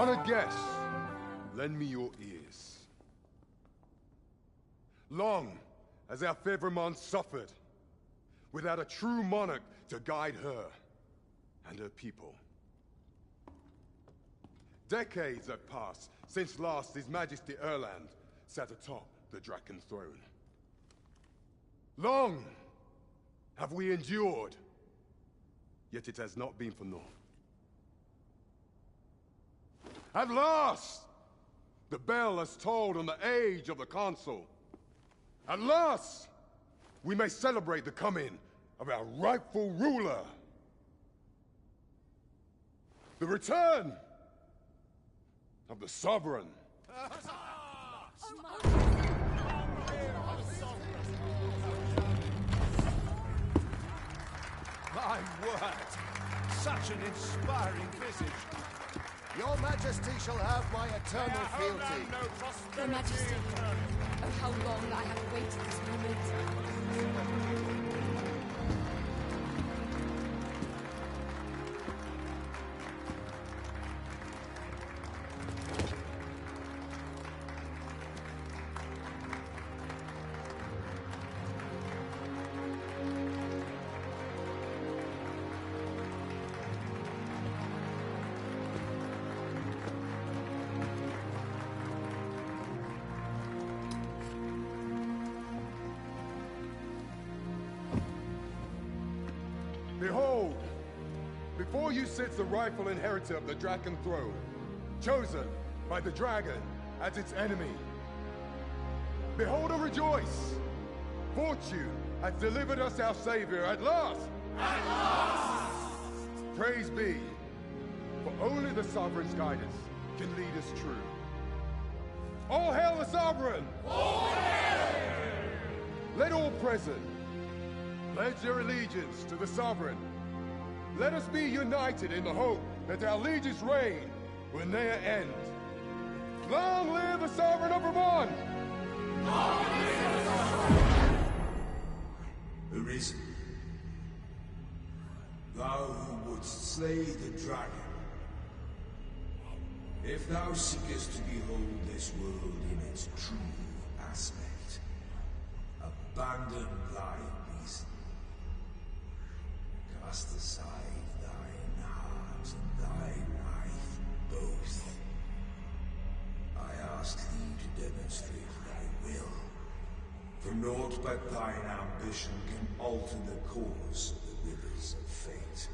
Honored guests, lend me your ears. Long has our Fevrimon suffered, without a true monarch to guide her and her people. Decades have passed since last His Majesty Erland sat atop the Draken throne. Long have we endured, yet it has not been for naught. At last, the bell has tolled on the age of the Council. At last, we may celebrate the coming of our rightful ruler. The return of the Sovereign. My word! Such an inspiring visage. Your Majesty shall have my eternal fealty. Your Majesty, oh how long I have awaited this moment. Behold, before you sits the rightful inheritor of the Draken throne, chosen by the dragon as its enemy. Behold and rejoice! Fortune has delivered us our savior at last! At last! Praise be, for only the Sovereign's guidance can lead us true. All hail the Sovereign! All hail! Let all present pledge their allegiance to the Sovereign. Let us be united in the hope that our liege's reign will ne'er end. Long live the Sovereign of Vermont! Long live the Sovereign! Arisen, thou who wouldst slay the dragon, if thou seekest to behold this world in its true aspect, abandon thy reason. Cast aside thine heart and thy life both. I ask thee to demonstrate thy will, for naught but thine ambition can alter the course of the rivers of fate.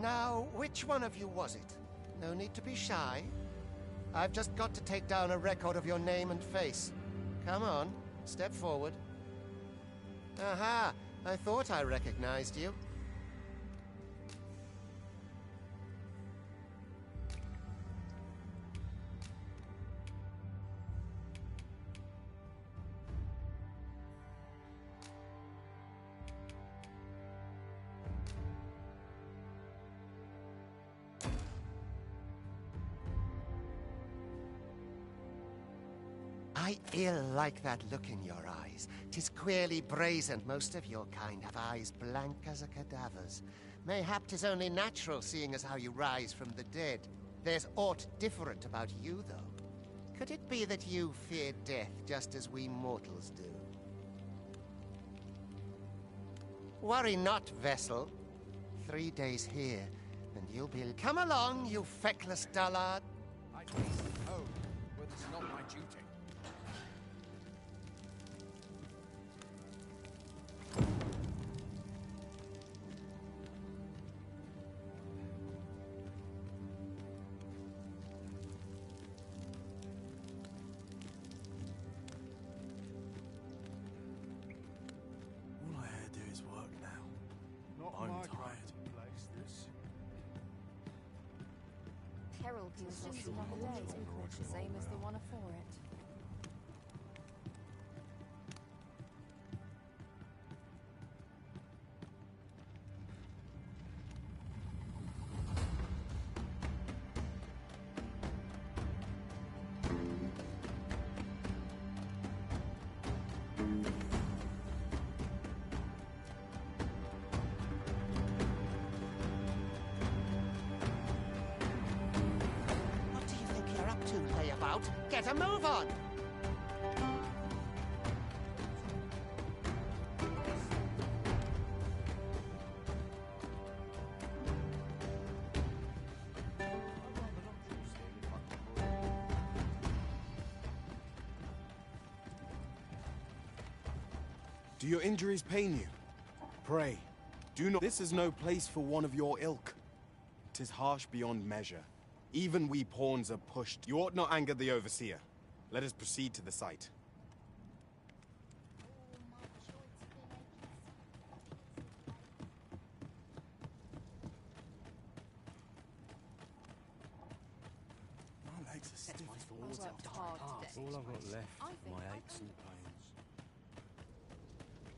Now, which one of you was it? No need to be shy. I've just got to take down a record of your name and face. Come on, step forward. Aha! I thought I recognized you. I ill like that look in your eyes. 'Tis queerly brazen. Most of your kind have eyes blank as a cadaver's. Mayhap 'tis only natural, seeing as how you rise from the dead. There's aught different about you, though. Could it be that you fear death just as we mortals do? Worry not, vessel. 3 days here, and you'll be... Come along, you feckless dullard. I'd hasten home, but it's not my duty. It's just another day, the same as the one afore it. What do you think you're up to, layabout? Get a move on! Do your injuries pain you? Pray, do not. This is no place for one of your ilk. 'Tis harsh beyond measure. Even we pawns are pushed. You ought not anger the overseer. Let us proceed to the site. My legs are stiff. I worked hard today. All I've got left I are think my I aches and pains.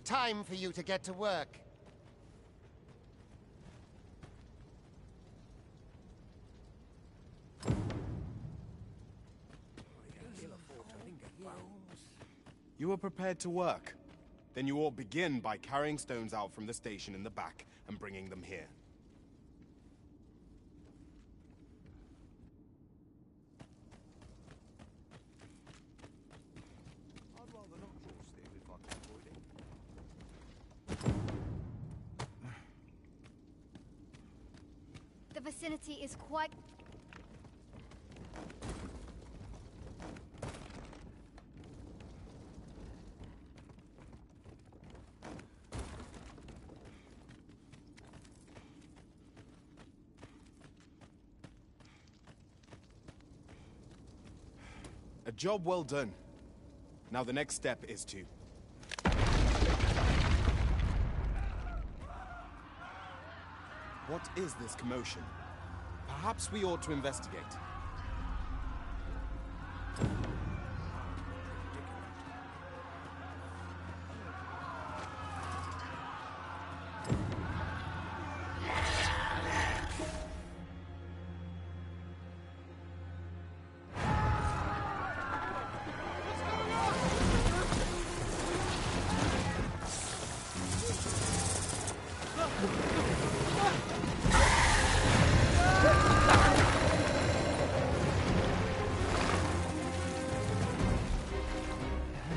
Time for you to get to work. You are prepared to work. Then you ought begin by carrying stones out from the station in the back and bringing them here. I'd rather not draw steel if I can avoid it. The vicinity is quite... A job well done. Now the next step is to... What is this commotion? Perhaps we ought to investigate.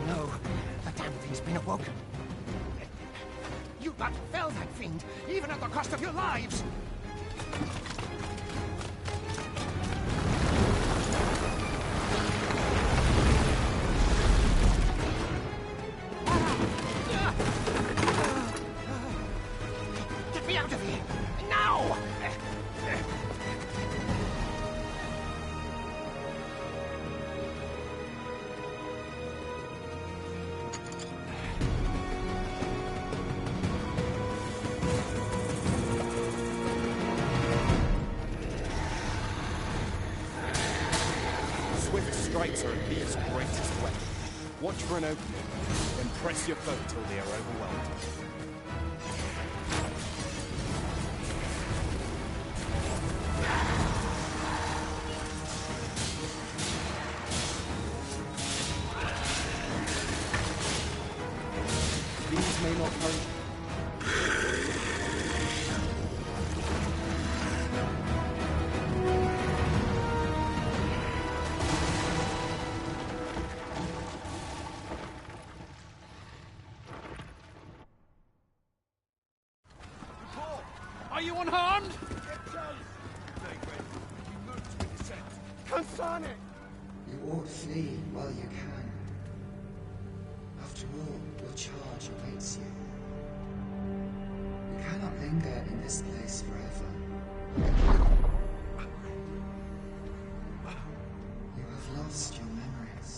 No, the damn thing's been awoken. You not fell that fiend, even at the cost of your lives! Get me out of here! Now! Swift strikes are a thief's greatest weapon. Watch for an opening, then press your foe till they are overwhelmed. These may not hurt. Are you unharmed? Consane! You ought flee while you can. After all, your charge awaits you. You cannot linger in this place forever. You have lost your memories.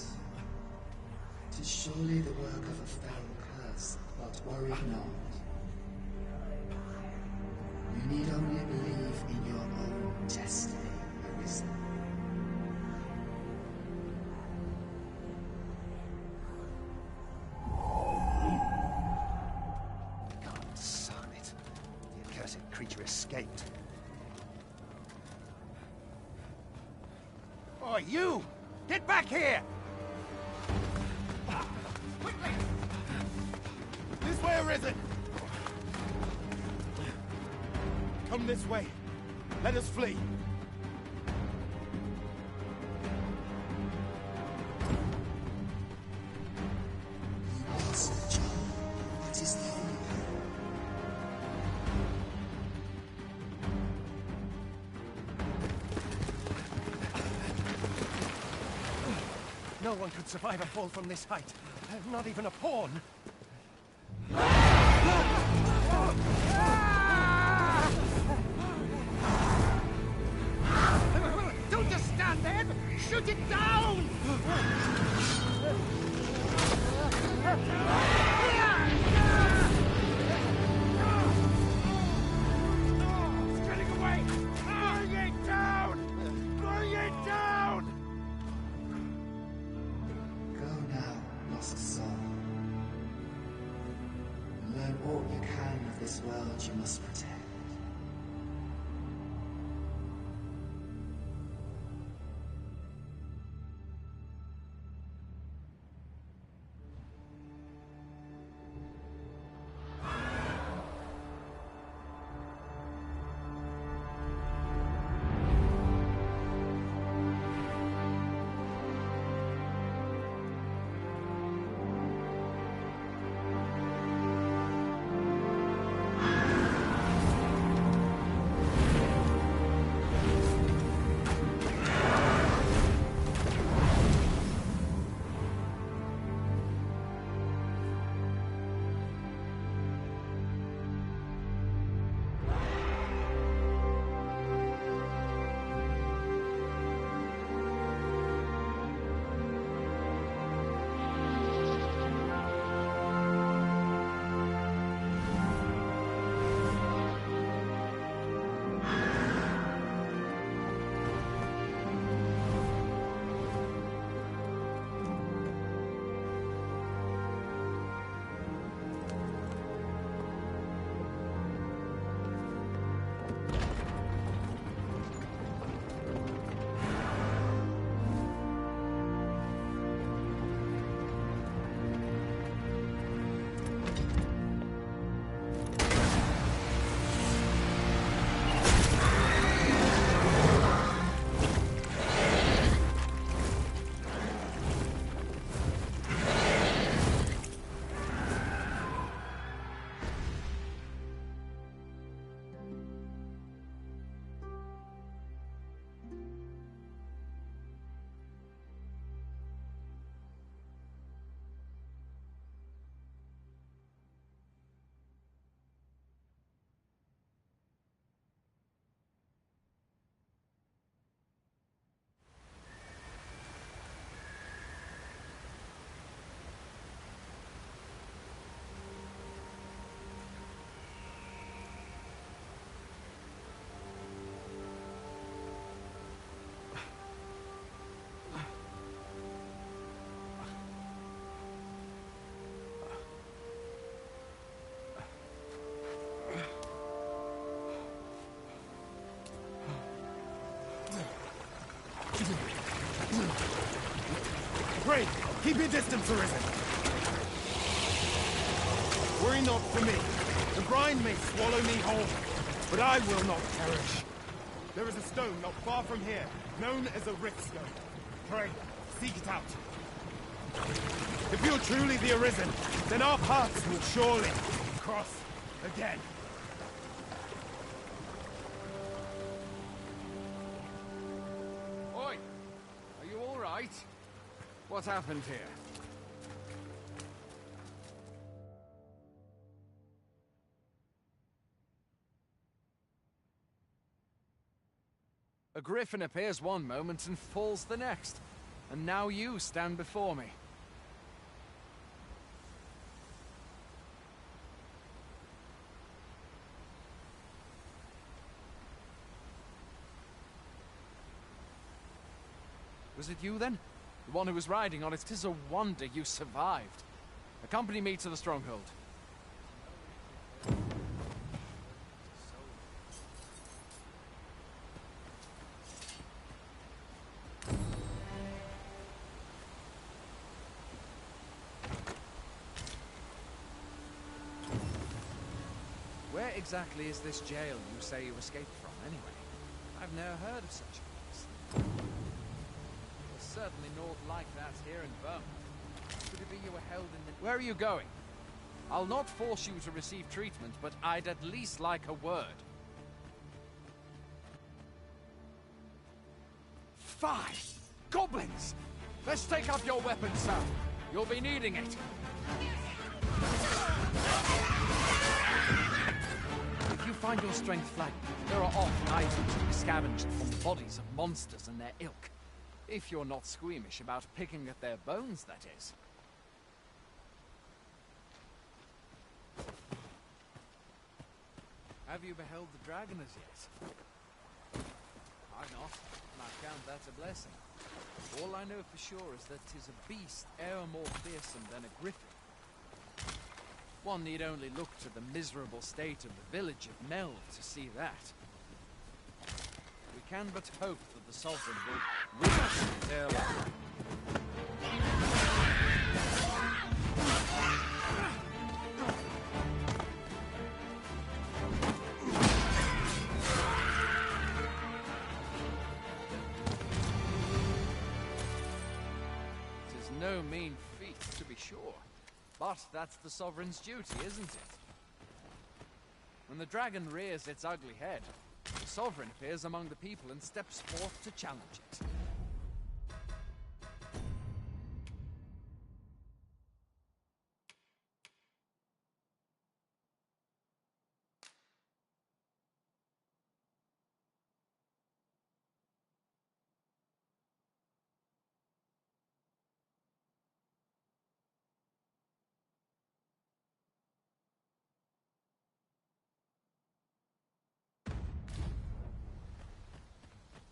'Tis surely the work of a fell curse, but worry not. You need only believe in your own destiny, Arisen. escaped. Oh, you! Get back here! Quickly! This way, Arisen! Come this way. Let us flee. Yes, John. What is the only hope? No one could survive a fall from this height. Not even a pawn. Don't just stand there! Shoot it down! It's getting away! Bring it down! Bring it down! Go now, lost soul. Learn all you can of this world you must protect. Pray, keep your distance, Arisen. Worry not for me. The brine may swallow me whole, but I will not perish. There is a stone not far from here, known as a rift stone. Pray, seek it out. If you're truly the Arisen, then our paths will surely cross again. Oi! Are you all right? What happened here? A griffin appears one moment and falls the next. And now you stand before me. Was it you then? The one who was riding on it? 'Tis a wonder you survived. Accompany me to the stronghold. Where exactly is this jail you say you escaped from, anyway? I've never heard of such a place. There's certainly naught like that here in Vermont. Could it be you were held in the... Where are you going? I'll not force you to receive treatment, but I'd at least like a word. Fine! Goblins! Let's take up your weapons, sir. You'll be needing it. If you find your strength flagging, there are often items to be scavenged from the bodies of monsters and their ilk. If you're not squeamish about picking at their bones, that is. Have you beheld the dragon as yet? I've not, and I count that a blessing. All I know for sure is that 'tis a beast e'er more fearsome than a griffin. One need only look to the miserable state of the village of Mel to see that. We can but hope that the Sovereign will rid us of their life. No mean feat, to be sure. But that's the Sovereign's duty, isn't it? When the dragon rears its ugly head, the Sovereign appears among the people and steps forth to challenge it.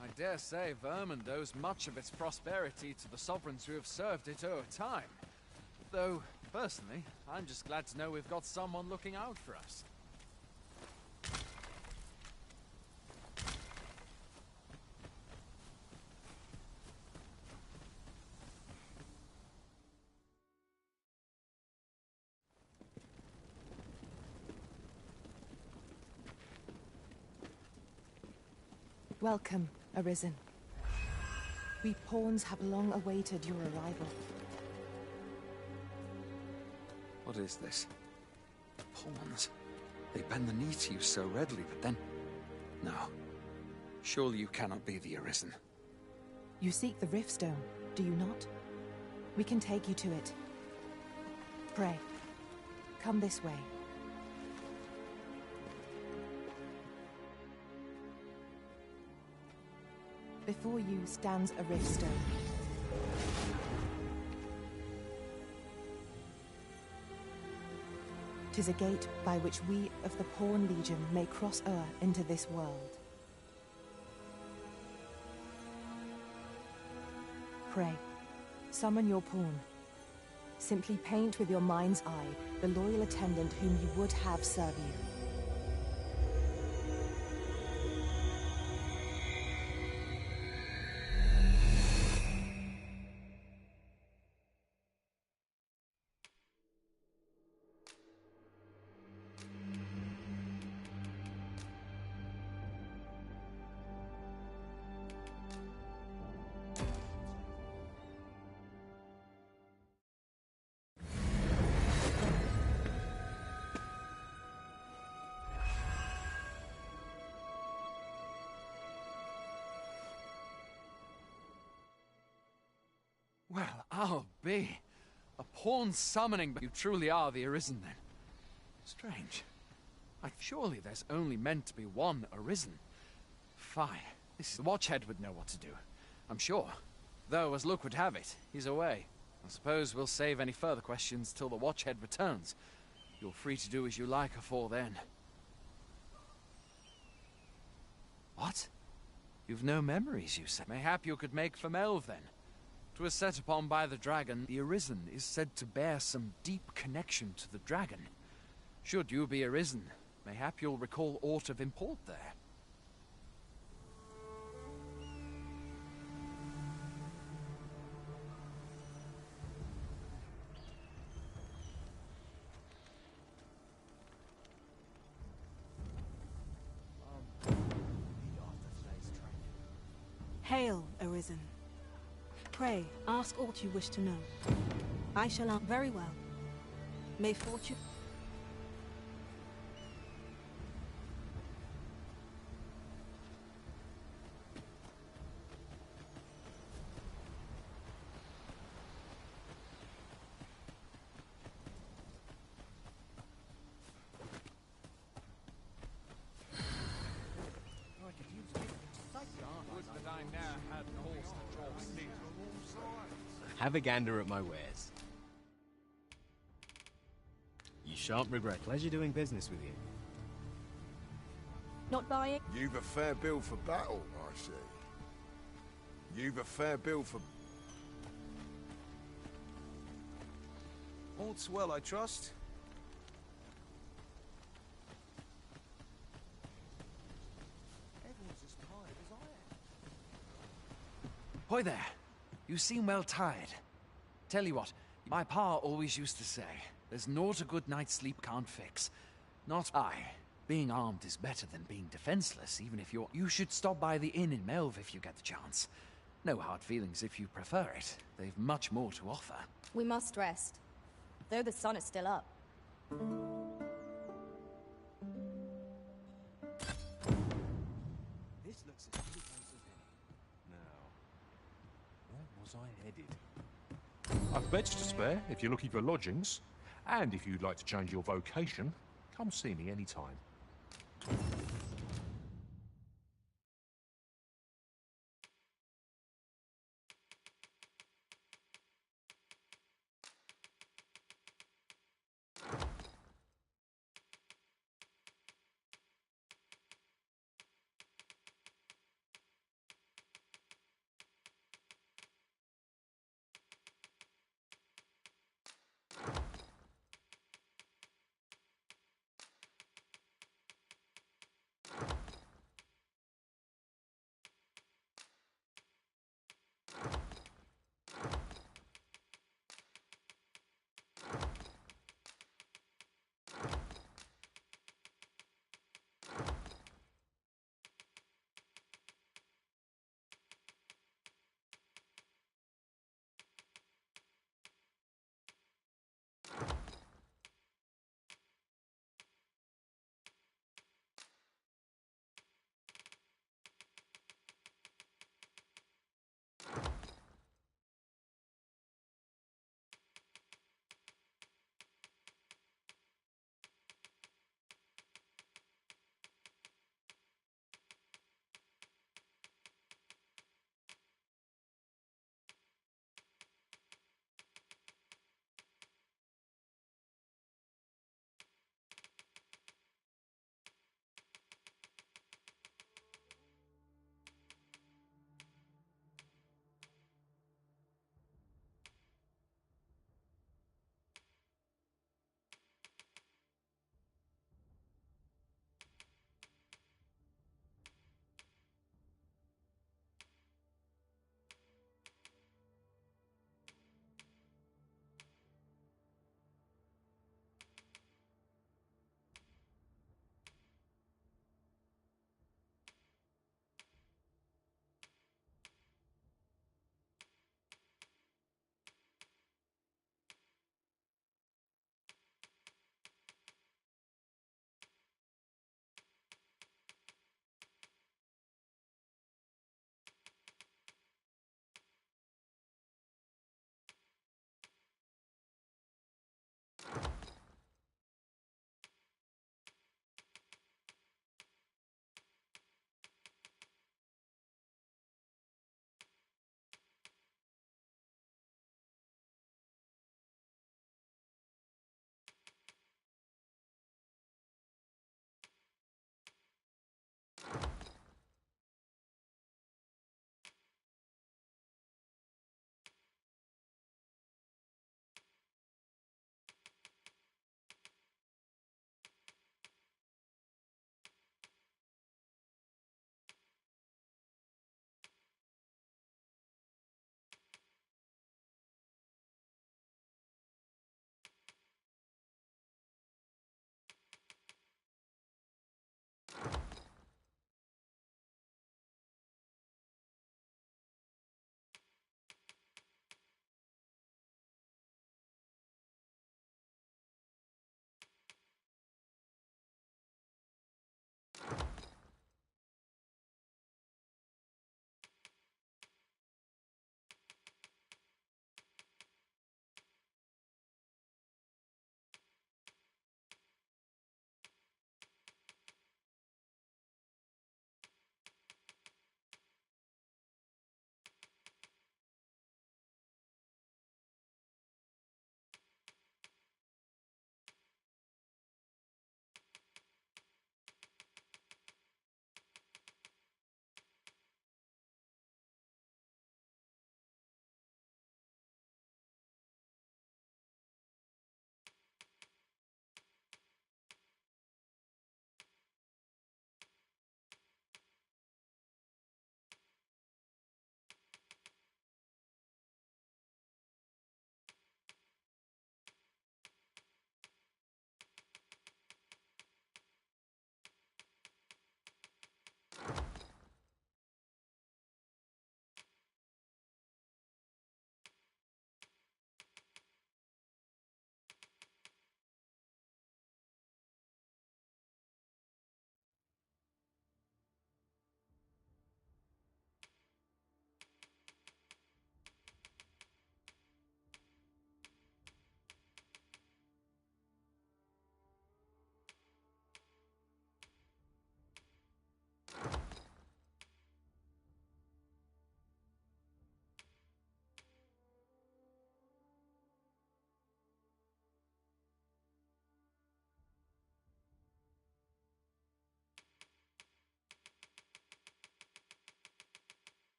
I dare say Vermont owes much of its prosperity to the sovereigns who have served it o'er time. Though, personally, I'm just glad to know we've got someone looking out for us. Welcome, Arisen. We pawns have long awaited your arrival. What is this? The pawns. They bend the knee to you so readily, but then... No. Surely you cannot be the Arisen. You seek the Riftstone, do you not? We can take you to it. Pray, come this way. Before you stands a Riftstone. Tis a gate by which we of the Pawn Legion may cross o'er into this world. Pray, summon your pawn. Simply paint with your mind's eye the loyal attendant whom you would have serve you. Well, I'll be. A pawn summoning, but you truly are the Arisen, then. Strange. Surely there's only meant to be one Arisen. Fine. The Watchhead would know what to do, I'm sure. Though, as luck would have it, he's away. I suppose we'll save any further questions till the Watchhead returns. You're free to do as you like afore then. What? You've no memories, you say? Mayhap you could make for Melve, then. 'Twas set upon by the dragon. The Arisen is said to bear some deep connection to the dragon. Should you be Arisen, mayhap you'll recall aught of import there. Hail, Arisen. Pray, ask aught you wish to know. I shall answer very well. May fortune... Have a gander at my wares. You shan't regret. Pleasure doing business with you. Not buying? You've a fair bill for battle, I see. You've a fair bill for... All's well, I trust. Everyone's as tired as I am. Hoy there. You seem well tired. Tell you what, my pa always used to say, there's naught a good night's sleep can't fix. Not I. Being armed is better than being defenseless, even if you're... You should stop by the inn in Melve if you get the chance. No hard feelings if you prefer it. They've much more to offer. We must rest, though the sun is still up. This looks as good a place as any. Now, where was I headed? I've beds to spare if you're looking for lodgings. And if you'd like to change your vocation, come see me anytime.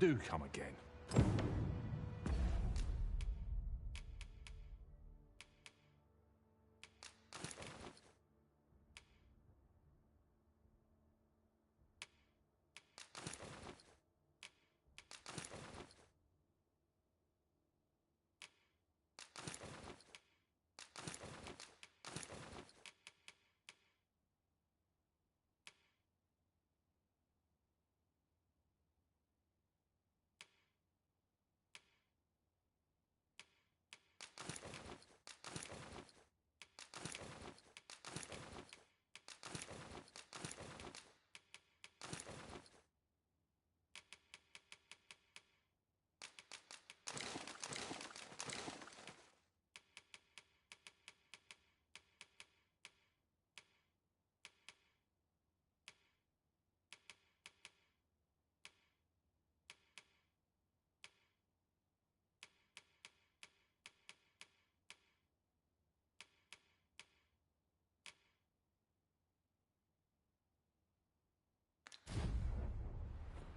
Do come again.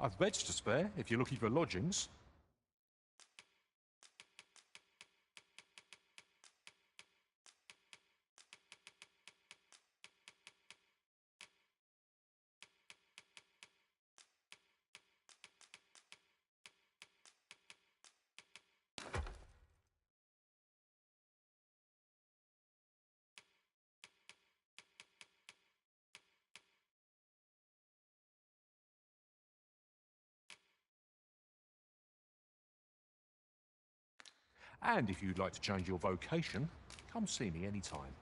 I've beds to spare if you're looking for lodgings. And if you'd like to change your vocation, come see me anytime.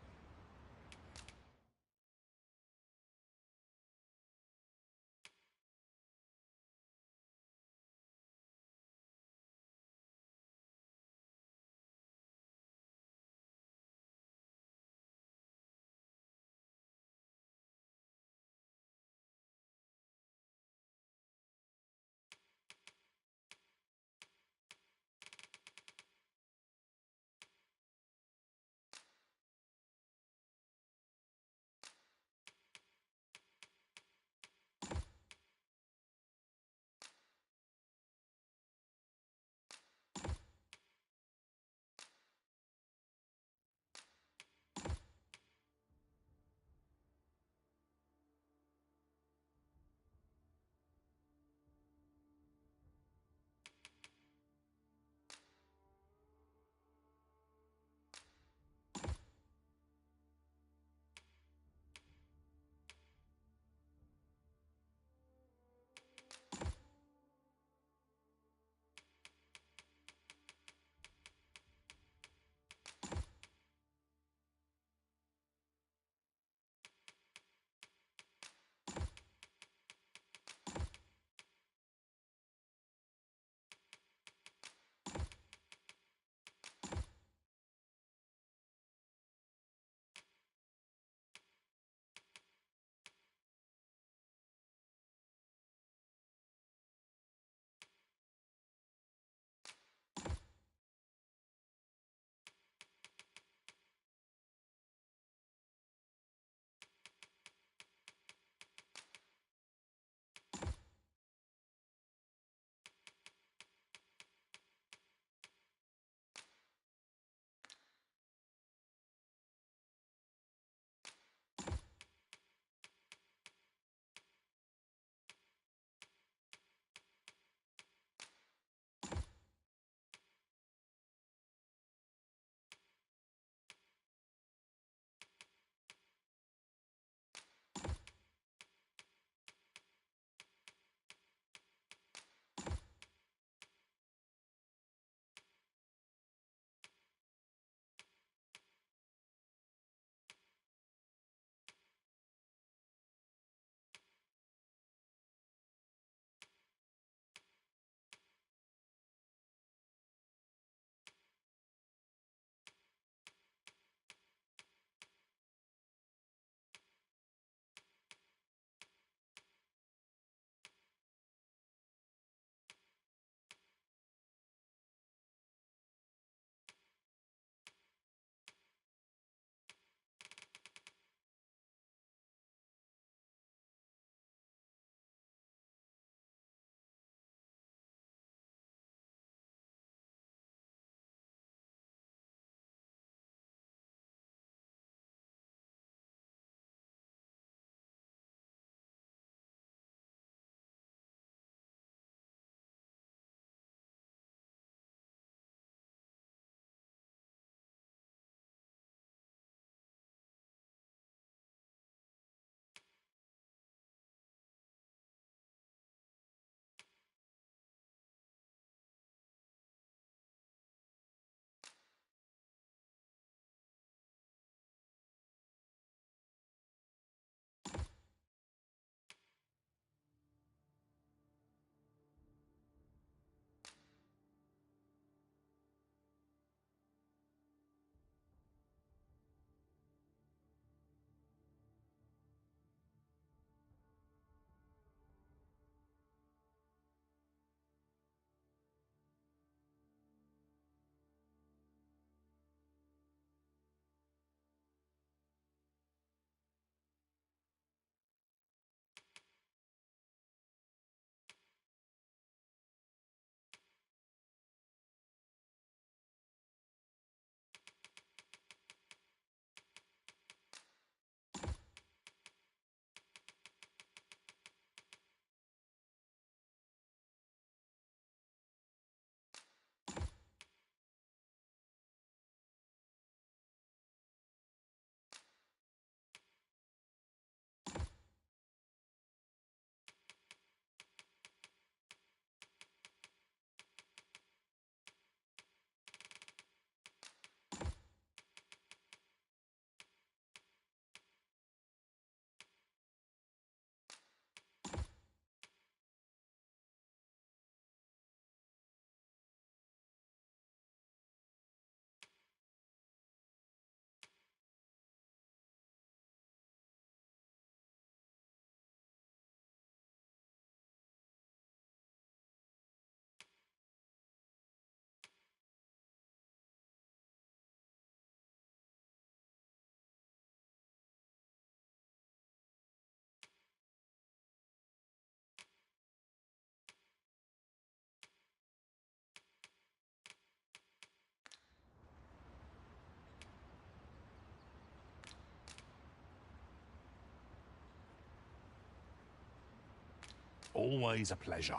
Always a pleasure.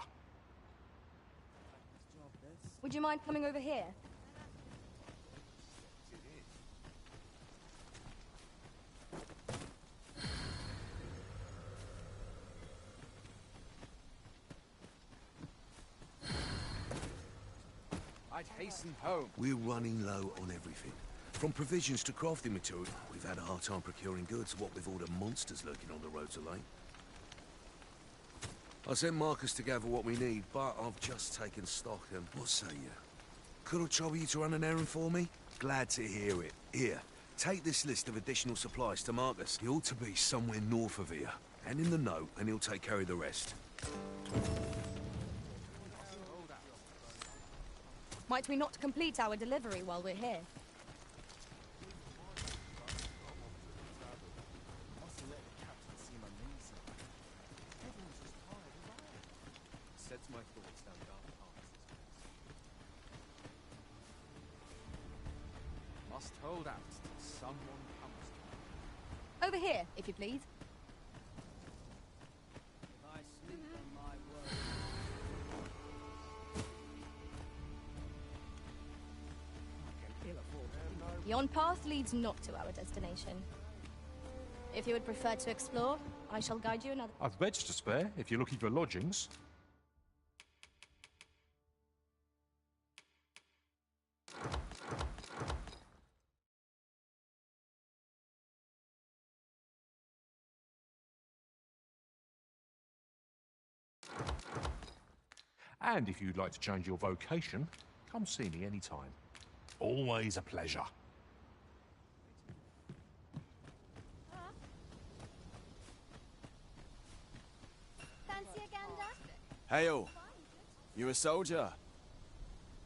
Would you mind coming over here? I'd hasten home. We're running low on everything. From provisions to crafting material, we've had a hard time procuring goods, what with all the monsters lurking on the roads of late. I sent Marcus to gather what we need, but I've just taken stock and... What say you? Could I trouble you to run an errand for me? Glad to hear it. Here, take this list of additional supplies to Marcus. He ought to be somewhere north of here. And in the note, and he'll take care of the rest. Might we not complete our delivery while we're here? Sets my thoughts down dark paths. Must hold out till someone comes to me. Over here, if you please. Yon path leads not to our destination. If you would prefer to explore, I shall guide you another. I've beds to spare if you're looking for lodgings. And if you'd like to change your vocation, come see me anytime. Always a pleasure. Fancy a gander? Hail! You a soldier?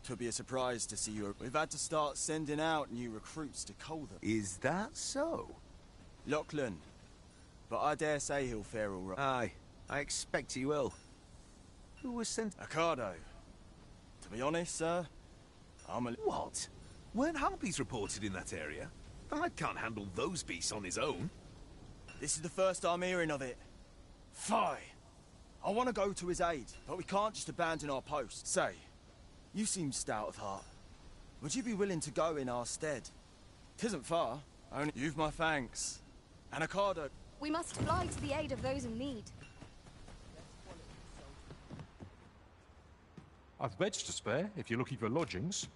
Twould be a surprise to see you. We've had to start sending out new recruits to Coltham. Is that so? Lachlan. But I dare say he'll fare all right. Aye, I expect he will. Who was sent? Ricardo. To be honest, sir, I'm a... What? Weren't harpies reported in that area? The lad can't handle those beasts on his own. This is the first I'm hearing of it. Fie! I want to go to his aid, but we can't just abandon our post. Say, you seem stout of heart. Would you be willing to go in our stead? 'Tisn't far. Only you've my thanks. And Ricardo... We must fly to the aid of those in need. I've beds to spare if you're looking for lodgings.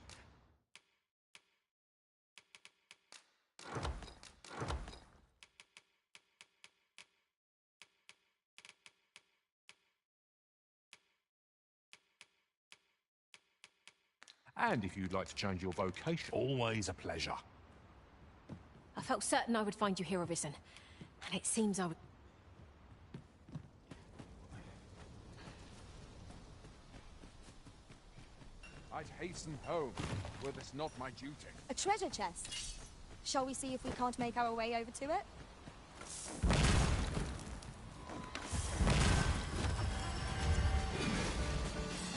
And if you'd like to change your vocation, always a pleasure. I felt certain I would find you here, Arisen. And it seems I would... I'd hasten home, were this not my duty. A treasure chest. Shall we see if we can't make our way over to it?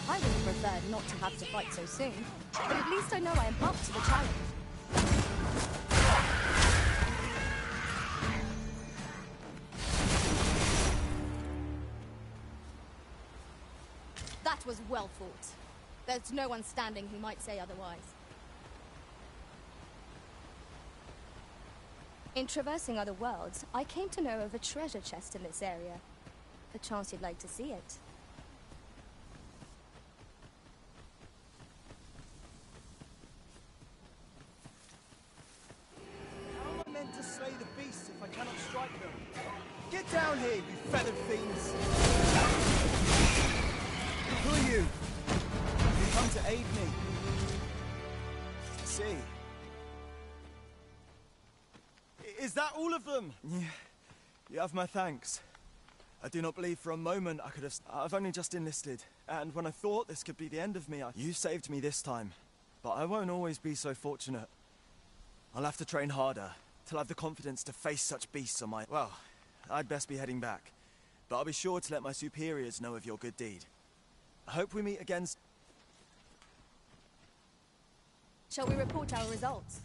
I would have preferred not to have to fight so soon, but at least I know I am up to the challenge. That was well fought. There's no one standing who might say otherwise. In traversing other worlds, I came to know of a treasure chest in this area. Perchance you'd like to see it. How am I meant to slay the beasts if I cannot strike them? Get down here, you feathered fiends! Who are you? You come to aid me. I see. Is that all of them? Yeah. You have my thanks. I do not believe for a moment I could have... I've only just enlisted, and when I thought this could be the end of me, you saved me this time. But I won't always be so fortunate. I'll have to train harder, till I have the confidence to face such beasts on my... Well, I'd best be heading back. But I'll be sure to let my superiors know of your good deed. I hope we meet again... Shall we report our results?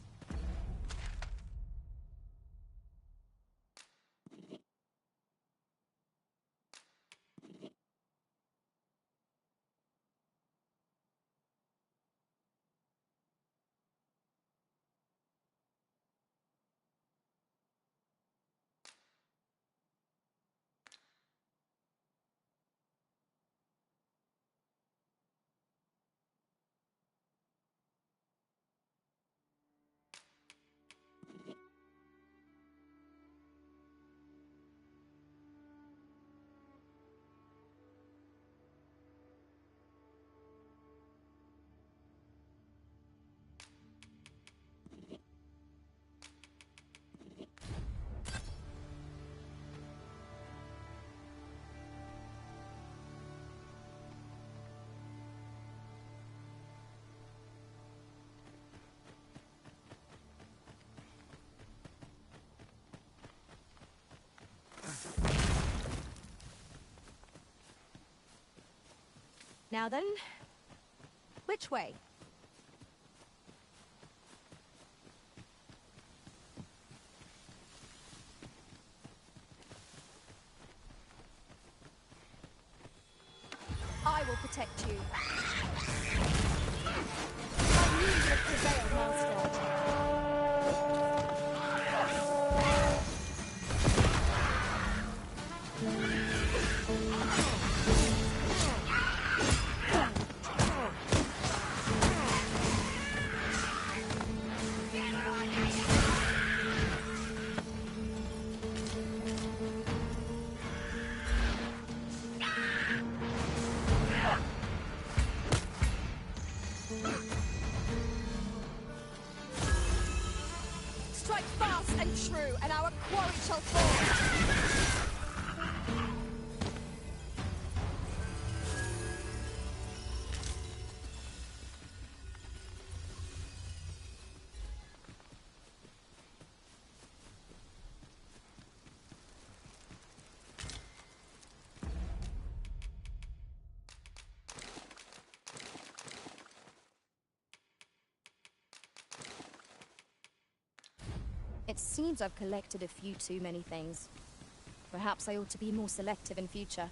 Now then, which way? I will protect you. I knew you would prevail, Master. Strike fast and true, and our quarry shall fall. It seems I've collected a few too many things. Perhaps I ought to be more selective in future.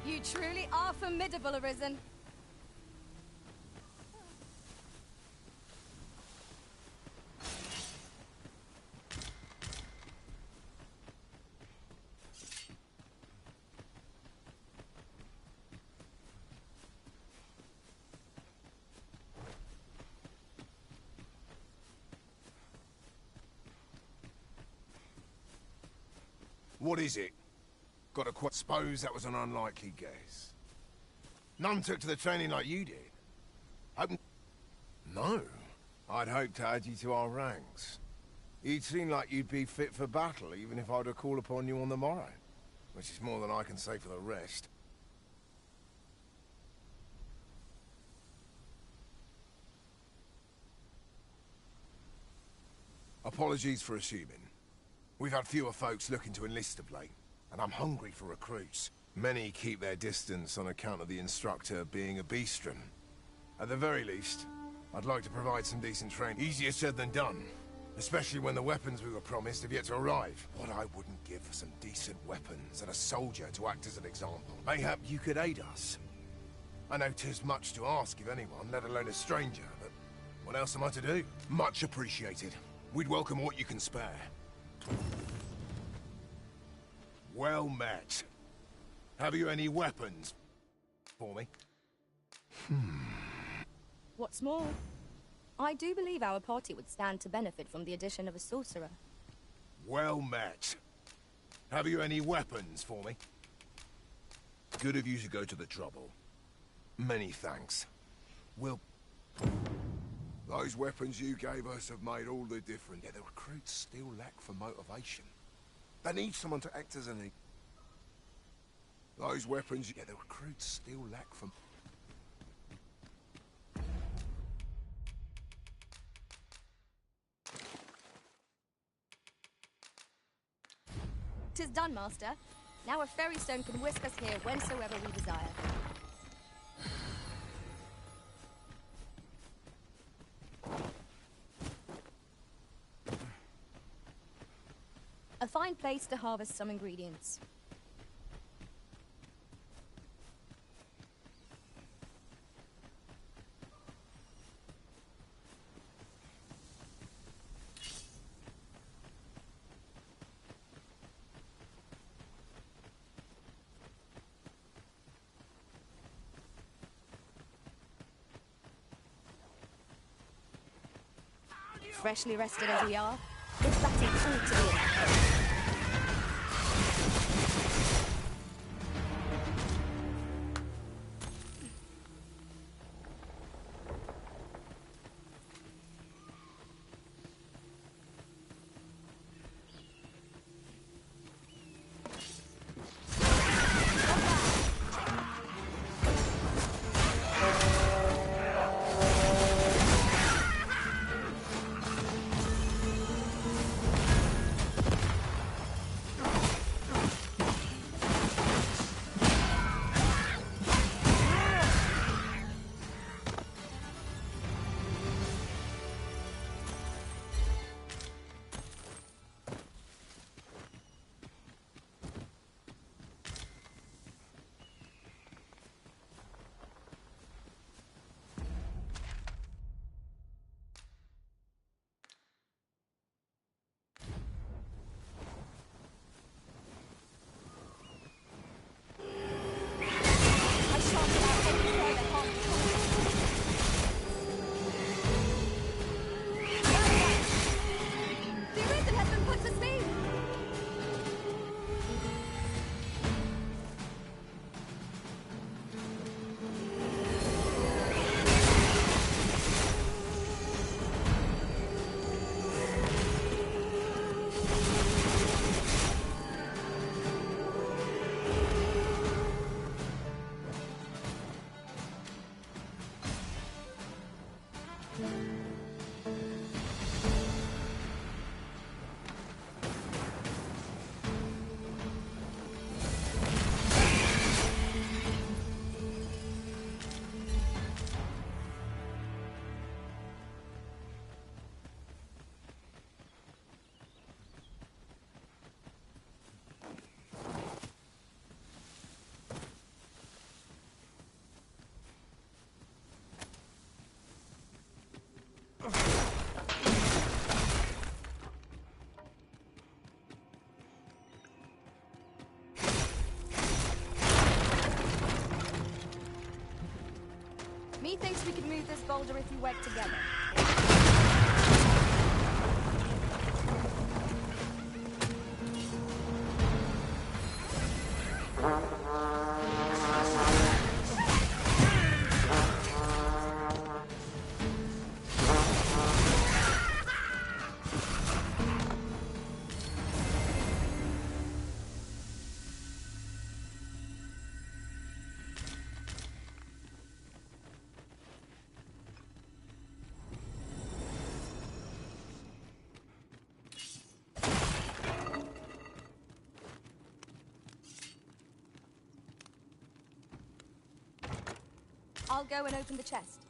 You truly are formidable, Arisen. What is it? Got to suppose that was an unlikely guess. None took to the training like you did. No. I'd hoped to add you to our ranks. You'd seem like you'd be fit for battle, even if I were to call upon you on the morrow. Which is more than I can say for the rest. Apologies for assuming. We've had fewer folks looking to enlist of late, and I'm hungry for recruits. Many keep their distance on account of the instructor being a beastren. At the very least, I'd like to provide some decent training. Easier said than done, especially when the weapons we were promised have yet to arrive. What I wouldn't give for some decent weapons and a soldier to act as an example. Mayhap you could aid us. I know 'tis much to ask of anyone, let alone a stranger, but what else am I to do? Much appreciated. We'd welcome what you can spare. Well met. Have you any weapons for me? What's more, I do believe our party would stand to benefit from the addition of a sorcerer. Well met. Have you any weapons for me? Good of you to go to the trouble. Many thanks. Those weapons you gave us have made all the difference. Yeah, the recruits still lack for motivation. They need someone to act as an... Those weapons... Yeah, the recruits still lack for... 'Tis done, Master. Now a fairy stone can whisk us here whensoever we desire. A fine place to harvest some ingredients. Freshly rested as we are, this battle ought to be enough. Methinks we could move this boulder if we work together. I'll go and open the chest.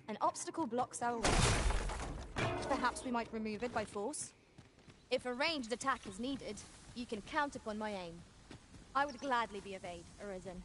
An obstacle blocks our way. Perhaps we might remove it by force. If a ranged attack is needed, you can count upon my aim. I would gladly be of aid, Arisen.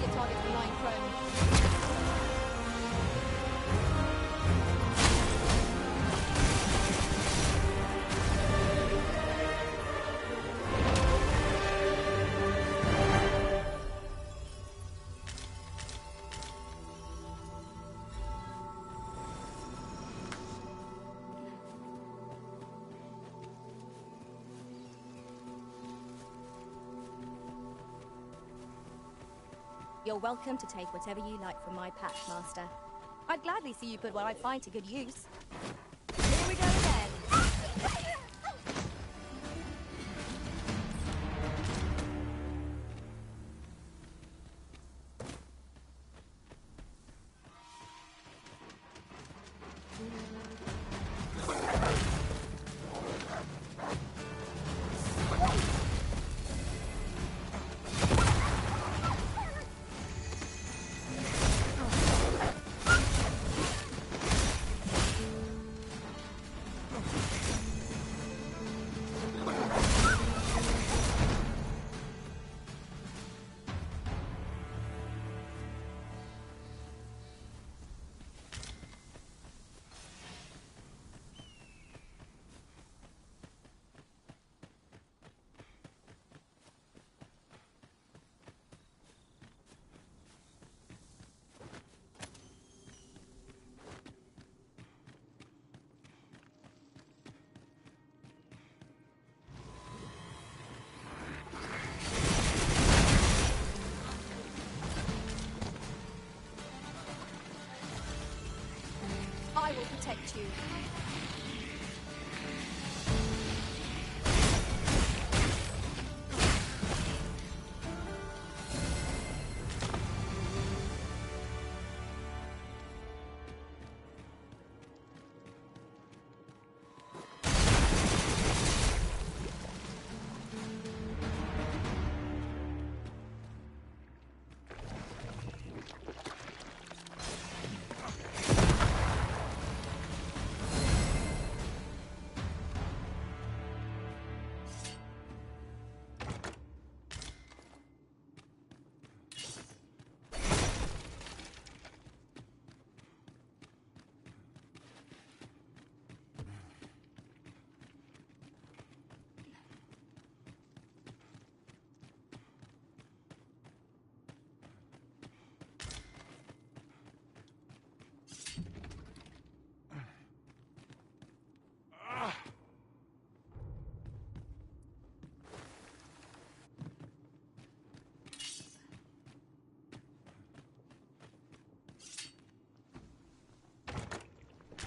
a target for lying prone. You're welcome to take whatever you like from my pack, Master. I'd gladly see you put what I find to good use. Here we go again. I will protect you.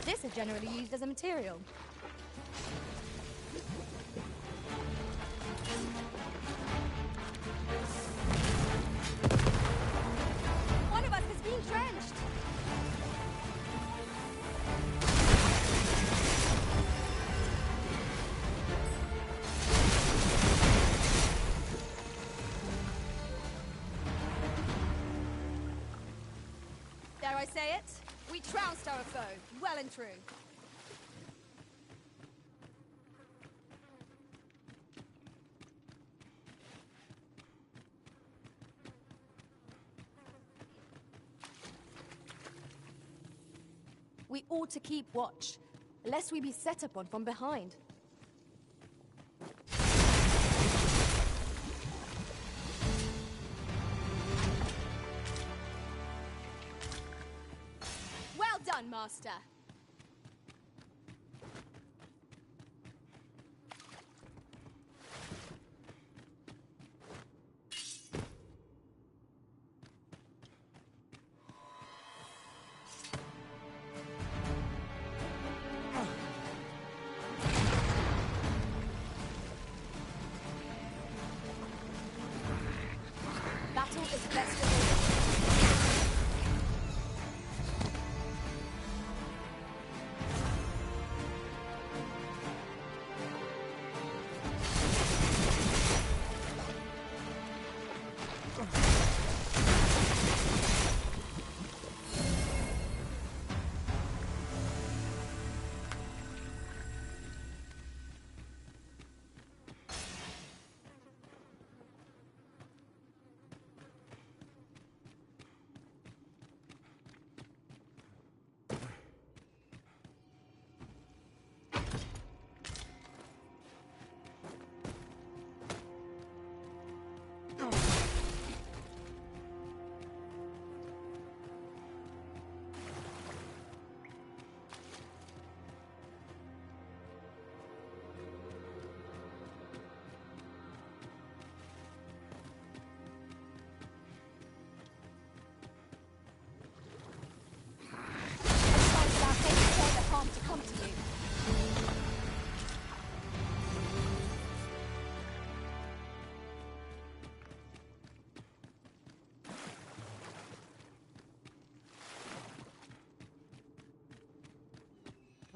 This is generally used as a material. One of us is being drenched. Dare I say it? We trounced our foe, well and true. We ought to keep watch, lest we be set upon from behind. Well done, Master. Battle is best of all.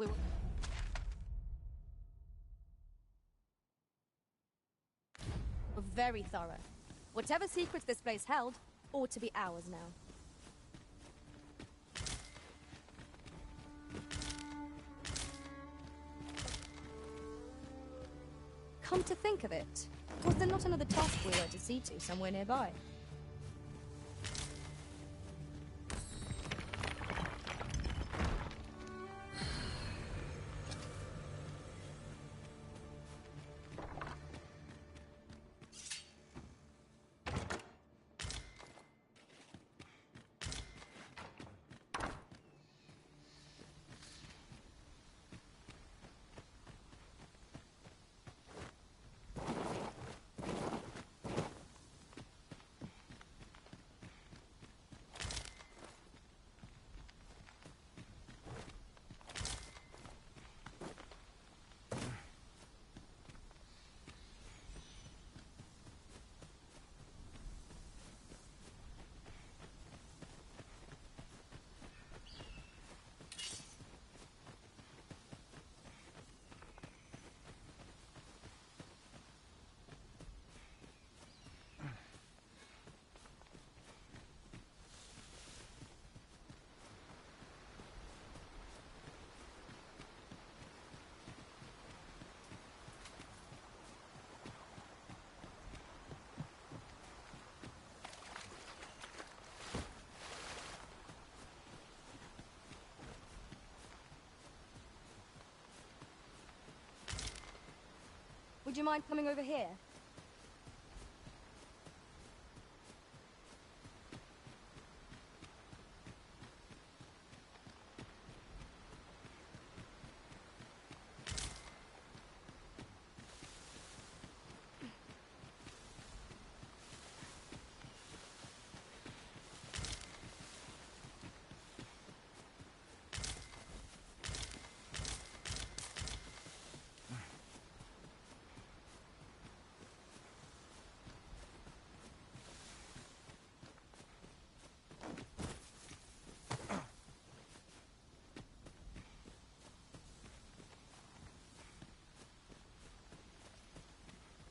We were very thorough. Whatever secrets this place held ought to be ours now. Come to think of it, was there not another task we were to see to somewhere nearby? Would you mind coming over here?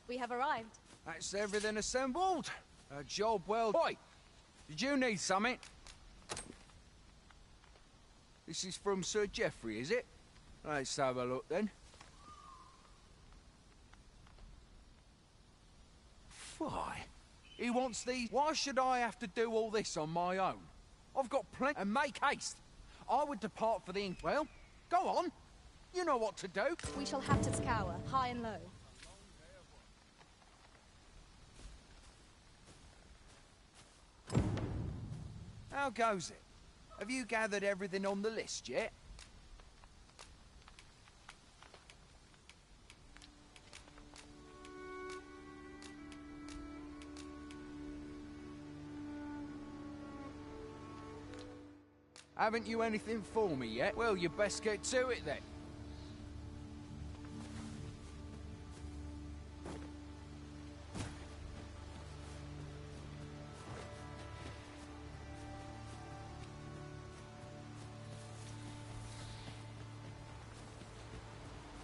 We have arrived. That's everything assembled. A job well... Boy, did you need something? This is from Sir Geoffrey, is it? Let's have a look then. Why? He wants these... Why should I have to do all this on my own? I've got plenty... And make haste. I would depart for the... Well, go on. You know what to do. We shall have to scour, high and low. How goes it? Have you gathered everything on the list yet? Haven't you anything for me yet? Well, you best get to it then.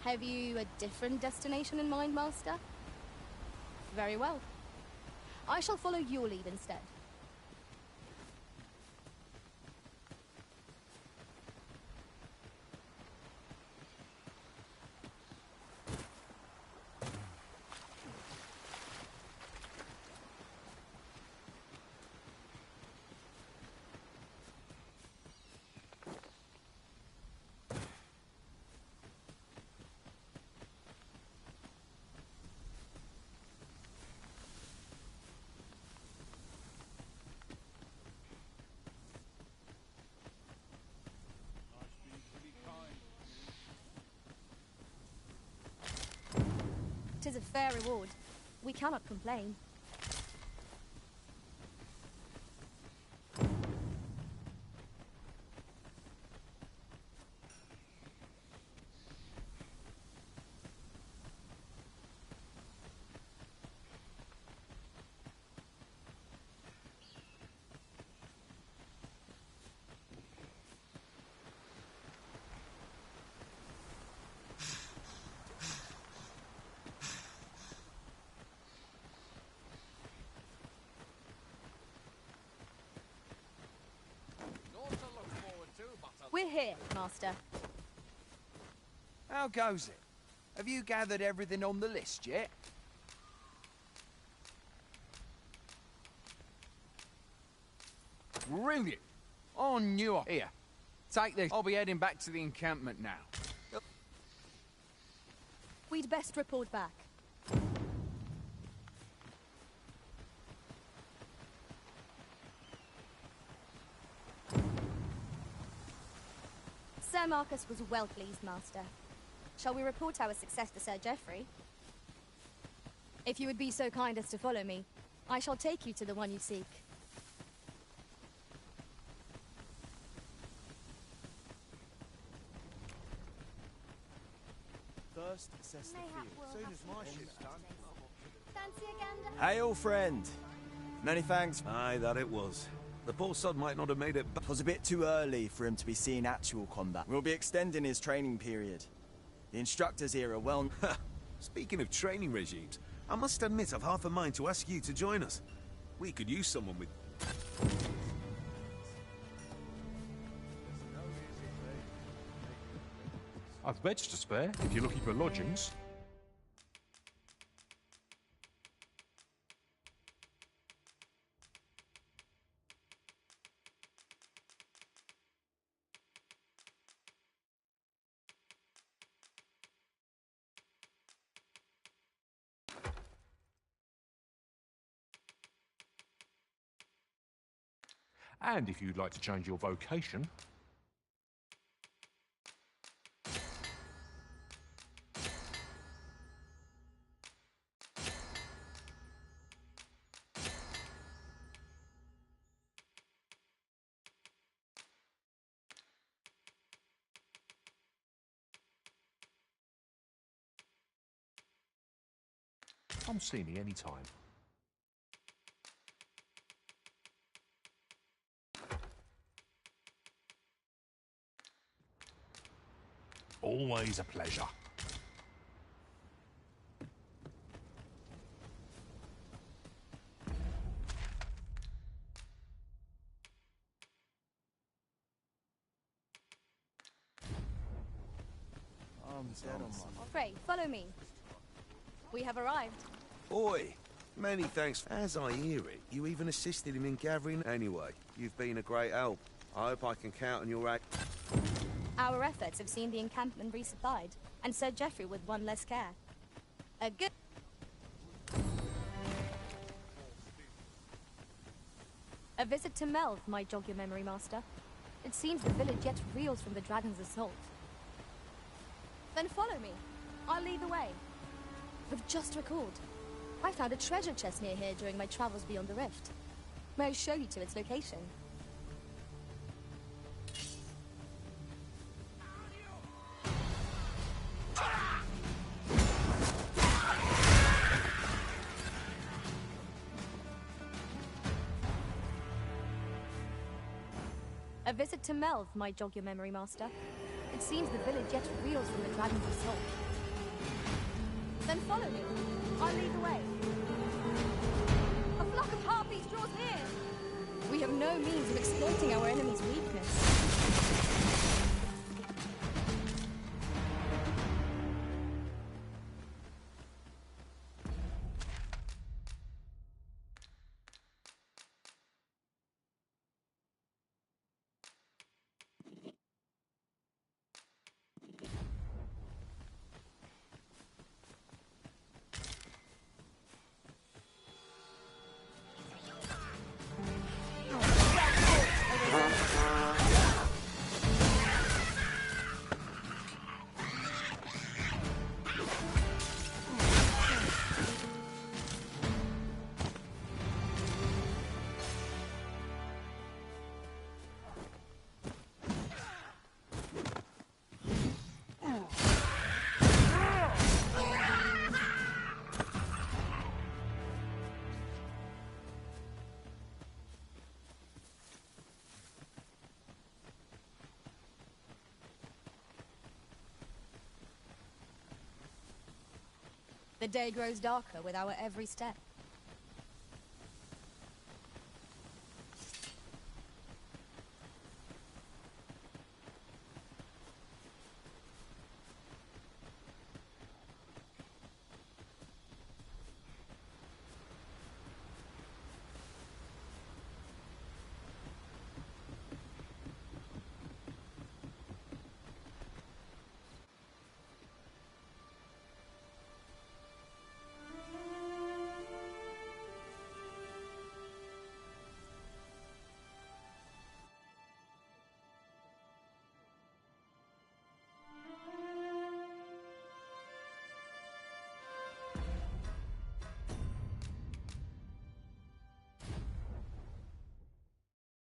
Have you a different destination in mind, Master? Very well. I shall follow your lead instead. Tis a fair reward. We cannot complain. Hear, hear, Master. How goes it? Have you gathered everything on the list yet? Brilliant! I knew I... Here, take this. I'll be heading back to the encampment now. We'd best report back. Sir Marcus was well pleased, Master. Shall we report our success to Sir Geoffrey? If you would be so kind as to follow me, I shall take you to the one you seek. First, assess the field. Soon as my ship's done. Fancy a gander? Hey, old friend. Many thanks. Aye, that it was. The poor sod might not have made it back. It was a bit too early for him to be seeing actual combat. We'll be extending his training period. The instructors here are well... Speaking of training regimes, I must admit I've half a mind to ask you to join us. We could use someone with... I've beds to spare if you're looking for lodgings. And if you'd like to change your vocation, come see me anytime. Always a pleasure. Pray, follow me. We have arrived. Oi, many thanks. As I hear it, you even assisted him in gathering... Anyway, you've been a great help. I hope I can count on your aid. Our efforts have seen the encampment resupplied, and Sir Geoffrey with one less care. A good... A visit to Melv might jog your memory, Master. It seems the village yet reels from the dragon's assault. Then follow me. I'll lead the way. I've just recalled. I found a treasure chest near here during my travels beyond the rift. May I show you to its location? A visit to Melv might jog your memory, Master. It seems the village yet reels from the dragon's assault. Then follow me. I'll lead the way. A flock of harpies draws near. We have no means of exploiting our enemy's weakness. The day grows darker with our every step.